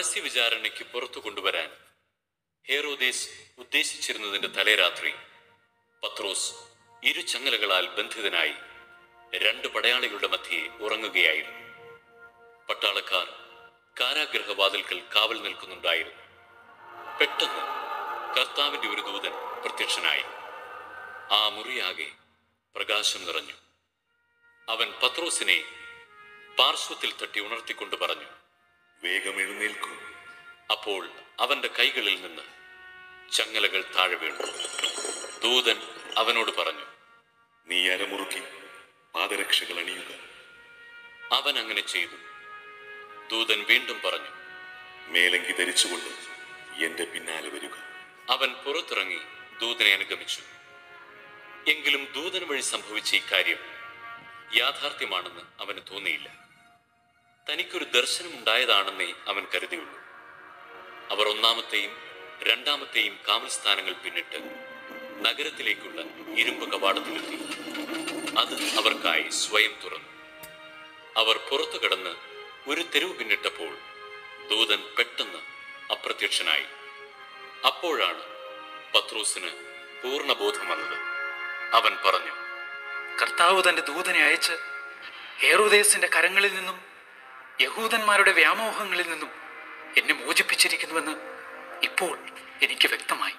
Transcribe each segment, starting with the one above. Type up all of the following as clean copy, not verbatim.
പരസ്യ വിചാരണയ്ക്ക് പുറത്തു കൊണ്ടുവരാൻ ഹേറോദേസ് ഉദ്ദേശിച്ചിരുന്നതിന്റെ തലേരാത്രി പത്രോസ് ഇരു ചങ്ങലകളാൽ ബന്ധിതനായി രണ്ട് പടയാളികളുടെ മധ്യേ ഉറങ്ങുകയായിരുന്നു. പട്ടാളക്കാർ കാരാഗ്രഹവാതിൽക്കൽ കാവൽ നിൽക്കുന്നുണ്ടായിരുന്നു. പെട്ടെന്ന് കർത്താവിന്റെ ഒരു ദൂതൻ പ്രത്യക്ഷനായി. ആ മുറിയാകെ പ്രകാശം നിറഞ്ഞു. അവൻ പത്രോസിനെ പാർശ്വത്തിൽ തട്ടി ഉണർത്തിക്കൊണ്ട് പറഞ്ഞു, വേഗം എഴുന്നേൽക്കൂ. അപ്പോൾ അവന്റെ കൈകളിൽ നിന്ന് ചങ്ങലകൾ താഴെ വീണു. ദൂതൻ അവനോട് പറഞ്ഞു, നീ അരമുറുക്കി പാദരക്ഷകൾ അണിയുക. അവൻ അങ്ങനെ ചെയ്തു. ദൂതൻ വീണ്ടും പറഞ്ഞു, മേലങ്കി ധരിച്ചുകൊണ്ട് എന്റെ പിന്നാലെ വരിക. അവൻ പുറത്തിറങ്ങി ദൂതനെ അനുഗമിച്ചു. എങ്കിലും ദൂതൻ വഴി സംഭവിച്ച ഇക്കാര്യം യാഥാർത്ഥ്യമാണെന്ന് അവന് തോന്നിയില്ല. തനിക്കൊരു ദർശനമുണ്ടായതാണെന്നേ അവൻ കരുതിയുള്ളൂ. അവർ ഒന്നാമത്തെയും രണ്ടാമത്തെയും കാവൽ സ്ഥാനങ്ങൾ പിന്നിട്ട് നഗരത്തിലേക്കുള്ള ഇരുമ്പ് കവാടത്തിലെത്തി. അത് അവർക്കായി സ്വയം തുറന്നു. അവർ പുറത്തു കടന്ന് ഒരു തെരുവ് പിന്നിട്ടപ്പോൾ ദൂതൻ പെട്ടെന്ന് അപ്രത്യക്ഷനായി. അപ്പോഴാണ് പത്രോസിന് പൂർണ്ണബോധം വന്നത്. അവൻ പറഞ്ഞു, കർത്താവ് തന്റെ ദൂതനെ അയച്ച് ഹേറോദേസിന്റെ കരങ്ങളിൽ നിന്നും യഹൂദന്മാരുടെ വ്യാമോഹങ്ങളിൽ നിന്നും എന്നെ മോചിപ്പിച്ചിരിക്കുന്നുവെന്ന് ഇപ്പോൾ എനിക്ക് വ്യക്തമായി.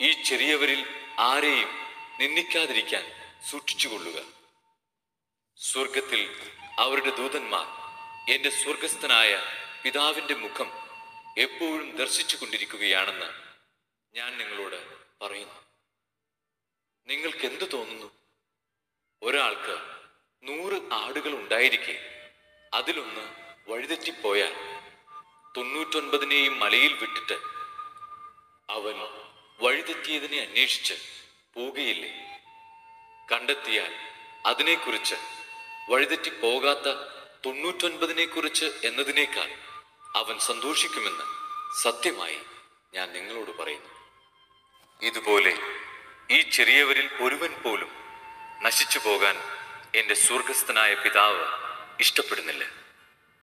ഈ ചെറിയവരിൽ ആരെയും നിന്ദിക്കാതിരിക്കാൻ സൂക്ഷിച്ചുകൊള്ളുക. സ്വർഗത്തിൽ അവരുടെ ദൂതന്മാർ എന്റെ സ്വർഗസ്ഥനായ പിതാവിന്റെ മുഖം എപ്പോഴും ദർശിച്ചു കൊണ്ടിരിക്കുകയാണെന്ന് ഞാൻ നിങ്ങളോട് പറയുന്നു. നിങ്ങൾക്ക് എന്തു തോന്നുന്നു? ഒരാൾക്ക് 100 ആടുകൾ ഉണ്ടായിരിക്കെ അതിലൊന്ന് വഴിതെറ്റിപ്പോയാൽ 99 മലയിൽ വിട്ടിട്ട് അവൻ വഴിതെറ്റിയതിനെ അന്വേഷിച്ച് പോവുകയില്ലേ? കണ്ടെത്തിയാൽ അതിനെക്കുറിച്ച് വഴിതെറ്റിപ്പോകാത്ത 99 എന്നതിനേക്കാൾ അവൻ സന്തോഷിക്കുമെന്ന് സത്യമായി ഞാൻ നിങ്ങളോട് പറയുന്നു. ഇതുപോലെ ഈ ചെറിയവരിൽ ഒരുവൻ പോലും നശിച്ചു പോകാൻ എന്റെ സ്വർഗസ്ഥനായ പിതാവ് ഇഷ്ടപ്പെടുന്നില്ല.